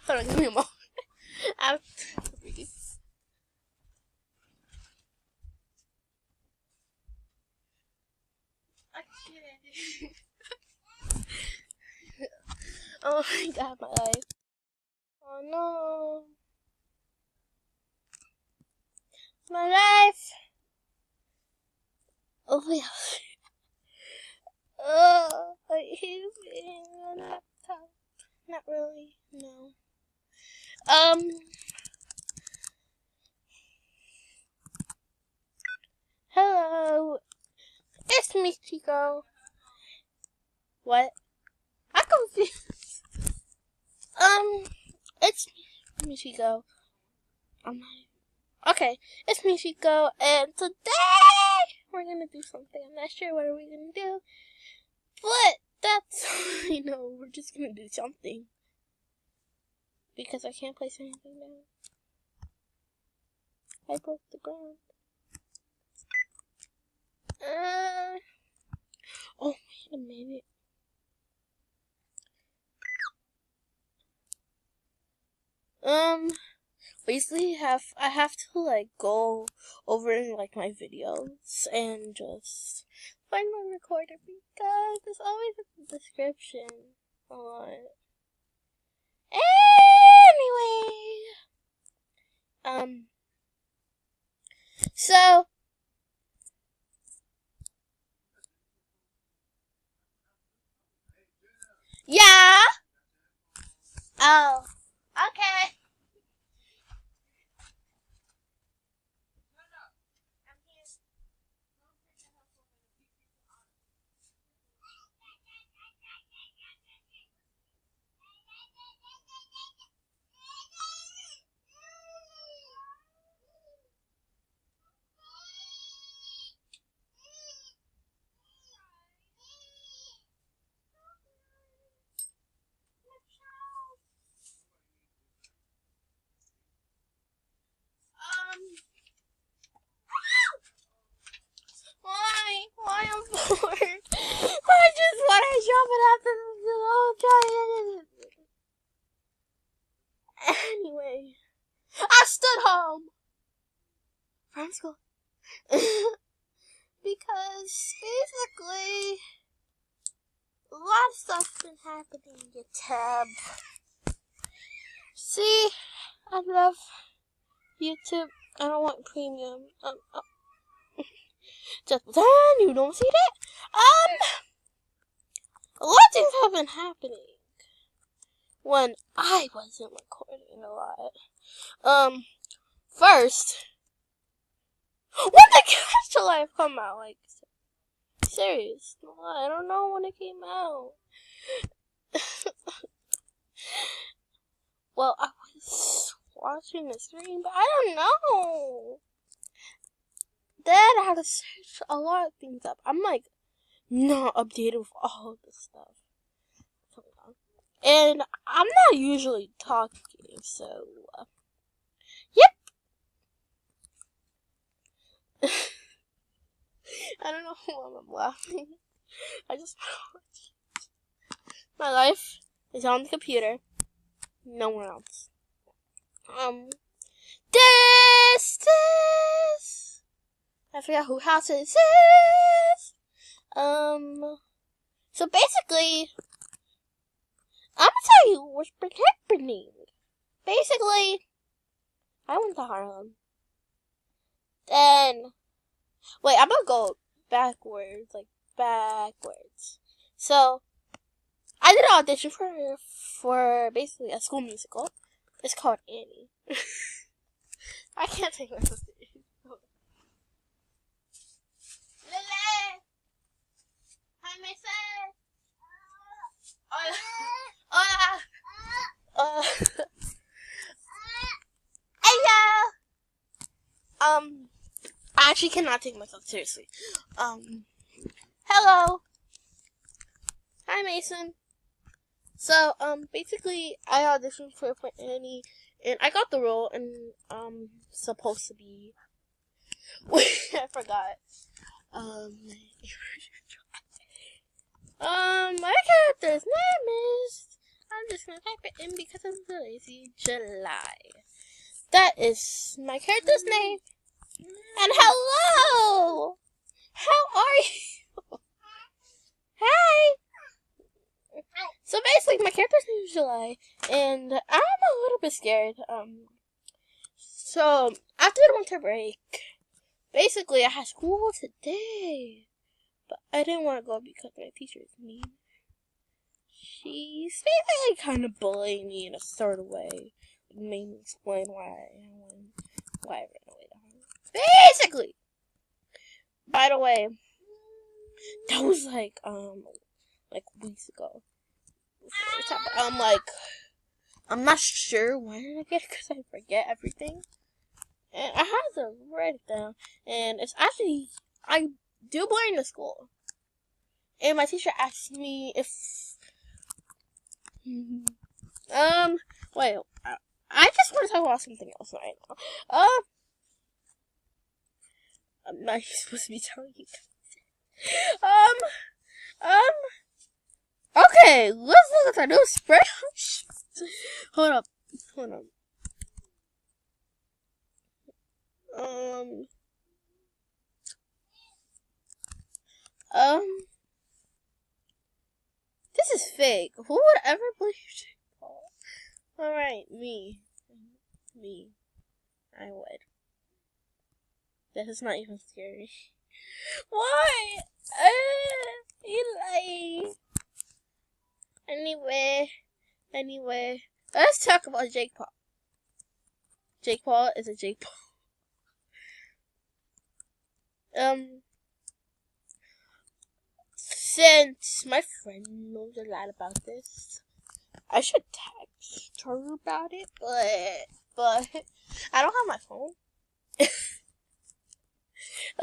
Hold on, give me a moment. I'm freaking. Okay. Oh my god, my life. Oh no. My life. Oh yeah. Oh, I hate being on a laptop. Not really, no. Hello. It's me, Chico. What? I'm confused. It's me, Chico. Okay, it's me, Chico, and today we're gonna do something. I'm not sure what are we gonna do, but that's I know we're just gonna do something because I can't place anything down. I broke the ground. Oh, wait a minute. Basically I have to like go over in like my videos and just find my recorder because there's always a description on it. Anyway, so yeah. Oh, okay. Why I'm bored? I just want to jump it after the whole time. Anyway, I stood home from school because basically a lot of stuff's been happening in your tab. See, I love YouTube. I don't want premium. Just then you don't see that. A lot of things have been happening when I wasn't recording a lot. First, when did Catch Life come out? Like, serious? I don't know when it came out. Well, I was watching the stream, but I don't know. Then I had to search a lot of things up. I'm like not updated with all of this stuff. And I'm not usually talking, so yep. I don't know why I'm laughing. I just my life is on the computer. No one else. This. I forgot who house this is. So basically, I'm gonna tell you what's been happening. Basically, I went to Harlem. Then, wait, I'm gonna go backwards. So, I did an audition for basically a school musical. It's called Annie. I can't take myself serious. Lily! Hi, my son! I actually cannot take myself seriously. Hello. Hi, Mason. So, basically, I auditioned for Annie, and I got the role, and, supposed to be, wait, I forgot. My character's name is, I I'm just gonna type it in because I'm so lazy. July. That is my character's name. And hello! How are you? Hi! So basically, my character's name is July, and I'm a little bit scared. So after the winter break, basically I had school today, but I didn't want to go because my teacher is mean. She's basically kind of bullying me in a sort of way. Made me explain why I ran away. Basically, by the way, that was like weeks ago. I'm not sure when I get it because I forget everything. And I had to write it down. And it's actually, I do belong to school. And my teacher asked me if, wait, I just want to talk about something else right now. I'm not supposed to be telling you guys. Okay, let's look at our new spray. Hold up. This is fake. Who would ever believe Jake Paul? Alright, me. I would. This is not even scary. Why? Eli. Anyway, let's talk about Jake Paul. Jake Paul is a Jake Paul. Since my friend knows a lot about this, I should text her about it, but I don't have my phone.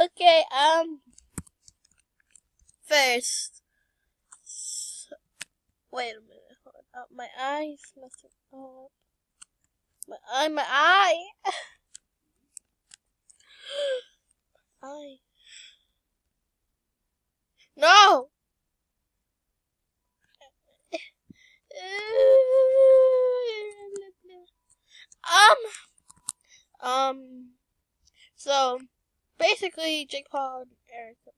Okay, first, wait a minute. Hold up, my eyes must have. Oh, my eye. Eye. No. So basically, Jake Paul and Erica.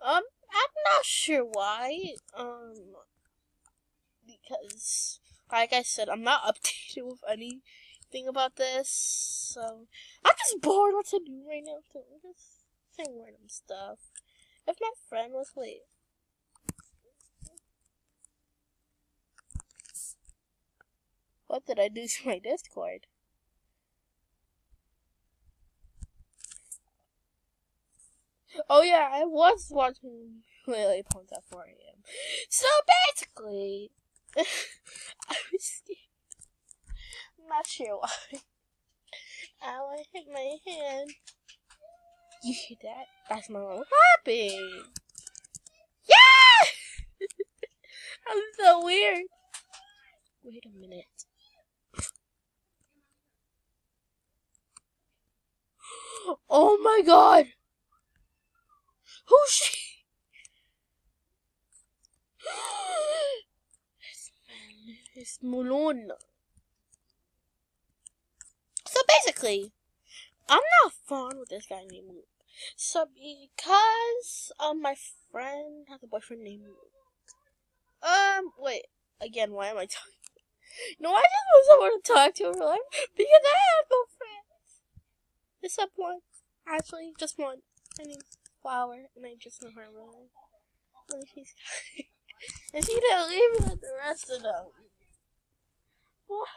I'm not sure why. Because, like I said, I'm not updated with anything about this. So I'm just bored what to do right now. So I'm just saying random stuff. If my friend was late. What did I do to my Discord? Oh yeah, I was watching Lily Pons at 4 a.m. So basically, I was scared. I'm not sure why. Ow, I hit my hand. You hear that? That's my mom clapping. Yeah! I'm so weird. Wait a minute. Oh my god! Who's she? This man is Mulon. So basically, I'm not fond with this guy named Luke. So because my friend has a boyfriend named Luke. Wait. Again, why am I talking? No, I just want someone to talk to in real life because I have no friends. Except one. Actually, just one. Her name's Flower, and I just know her in real life. And she's and she didn't leave me with the rest of them. What?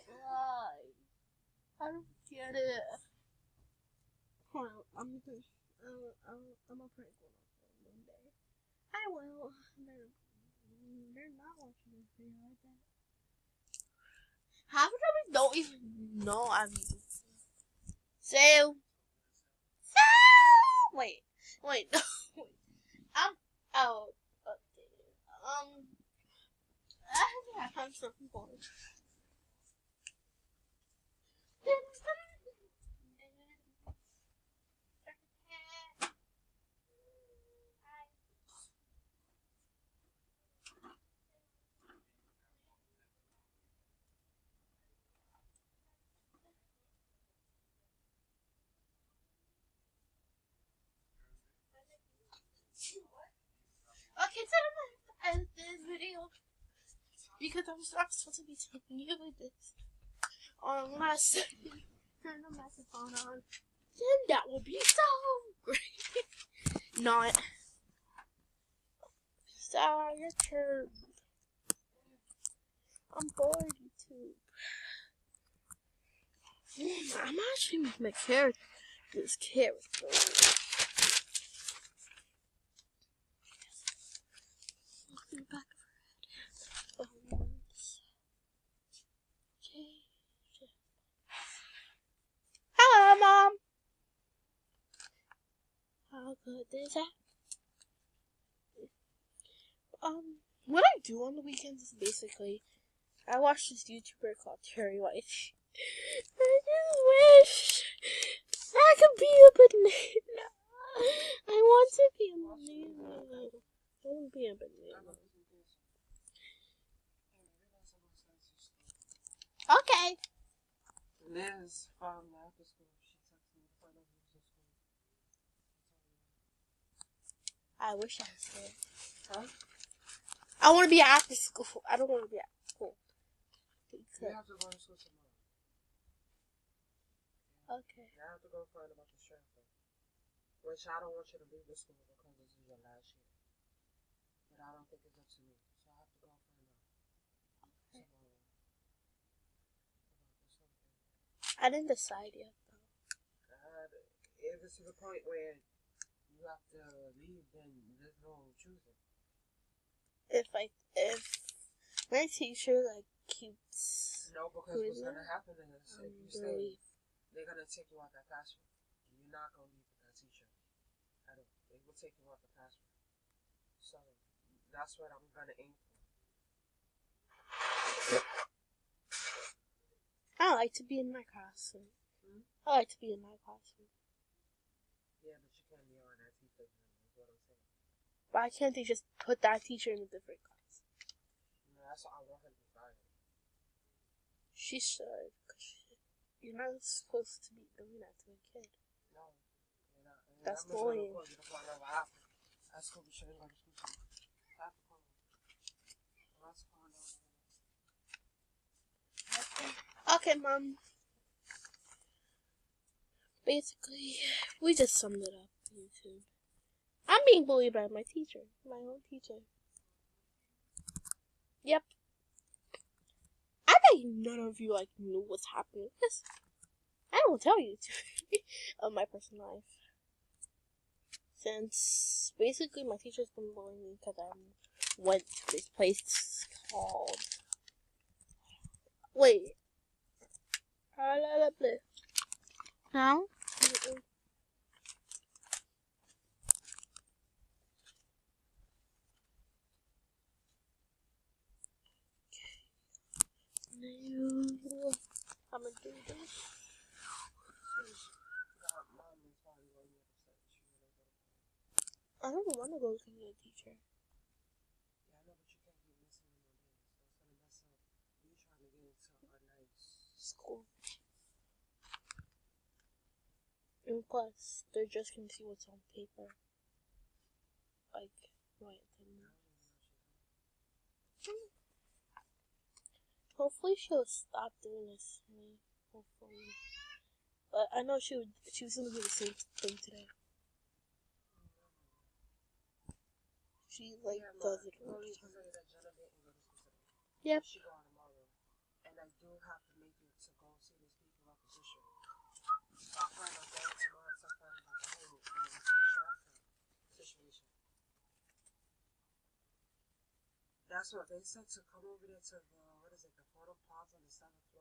Why? I don't get it. Hold on, I'm a prank one day. I will. They're not watching this video like that. Half of them don't even know I'm using this. So wait, no, I'm out updated. I think I found something for it. said I'm gonna edit this video because I'm not supposed to be telling you this unless turn the microphone on. Then that will be so great. Not. Sorry, your turn. I'm bored, YouTube. I'm actually making my character. This character. Look in the back of her head. Hello, Mom. How good is that? What I do on the weekends is basically I watch this YouTuber called Terry White. I just wish I could be a banana. I want to be a banana. I want to be a banana. Okay. Liz found me after school. She texted me to find out who was in school. I wish I was there. Huh? I want to be after school. I don't want to be at school. You have to go to school tomorrow. Okay. You have to go find about the transfer. Which I don't want you to leave the school because this is your last year. But I don't think it's up to me. So I have to go find out. Okay. Tomorrow. I didn't decide yet, though. If it's to the point where you have to leave, then there's no choosing. If my teacher keeps No, because what's gonna happen is if you stay, they're gonna take you out that classroom. You're not gonna leave with that teacher. They will take you out the classroom. So that's what I'm gonna aim for. I like to be in my classroom. I like to be in my classroom. Yeah, but you can't be on that teacher. Is what I'm saying. Why can't they just put that teacher in a different class? No, that's what I want her to be fired. She should. You're not supposed to be doing that to a kid. No, you're not. That's bullying. That's cool. We shouldn't go to school. That's cool. That's cool. Okay, Mom. Basically, we just summed it up. YouTube. I'm being bullied by my teacher. My own teacher. Yep. I bet none of you knew what's happening. Yes. I don't tell you of my personal life. Since basically my teacher's been bullying me because I went to this place called. Wait. Now? I'm gonna do this. I don't want to go to the teacher. Yeah, I know, but you can't be missing on days. That's gonna mess up. You trying to get into a nice School. And plus, they're just gonna see what's on paper. Right. Hopefully she'll stop doing this to me. Hopefully. But I know she was gonna do the same thing today. She does it all the time. Yep. She go on tomorrow. And I do have to make it to go see these people at the district. So I plan on going tomorrow to find out the whole transfer situation. That's what they said, to come over there to the, the photo plaza on the 7th